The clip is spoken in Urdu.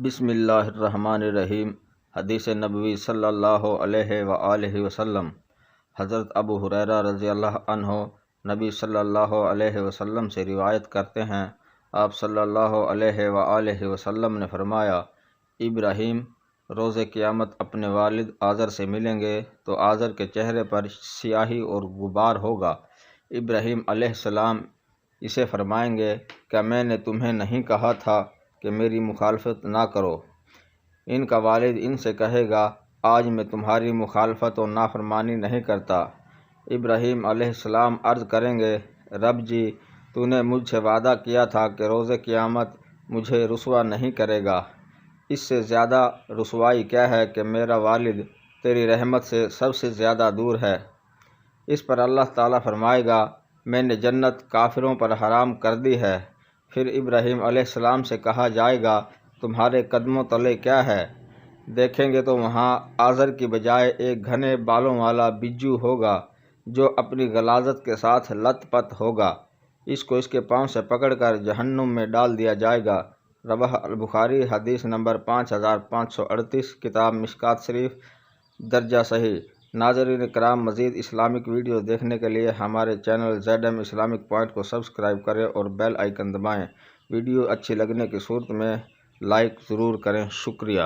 بسم اللہ الرحمن الرحیم۔ حدیث نبوی صلی اللہ علیہ وآلہ وسلم۔ حضرت ابو ہریرہ رضی اللہ عنہ نبی صلی اللہ علیہ وسلم سے روایت کرتے ہیں، آپ صلی اللہ علیہ وآلہ وسلم نے فرمایا، ابراہیم روز قیامت اپنے والد آزر سے ملیں گے تو آزر کے چہرے پر سیاہی اور غبار ہوگا۔ ابراہیم علیہ السلام اسے فرمائیں گے، کیا میں نے تمہیں نہیں کہا تھا کہ میری مخالفت نہ کرو؟ ان کا والد ان سے کہے گا، آج میں تمہاری مخالفت و نافرمانی نہیں کرتا۔ ابراہیم علیہ السلام عرض کریں گے، رب جی، تو نے مجھ سے وعدہ کیا تھا کہ روز قیامت مجھے رسوا نہیں کرے گا۔ اس سے زیادہ رسوائی کیا ہے کہ میرا والد تیری رحمت سے سب سے زیادہ دور ہے۔ اس پر اللہ تعالیٰ فرمائے گا، میں نے جنت کافروں پر حرام کر دی ہے۔ پھر ابراہیم علیہ السلام سے کہا جائے گا، تمہارے قدموں تلے کیا ہے؟ دیکھیں گے تو وہاں آزر کی بجائے ایک گھنے بالوں والا بجو ہوگا جو اپنی غلاظت کے ساتھ لت پت ہوگا۔ اس کو اس کے پاؤں سے پکڑ کر جہنم میں ڈال دیا جائے گا۔ رواه البخاری، حدیث نمبر 5538، کتاب مشکوٰۃ شریف، درجہ صحیح۔ ناظرین کرام، مزید اسلامک ویڈیو دیکھنے کے لیے ہمارے چینل ZM اسلامک پوائنٹ کو سبسکرائب کریں اور بیل آئیکن دبائیں۔ ویڈیو اچھی لگنے کی صورت میں لائک ضرور کریں۔ شکریہ۔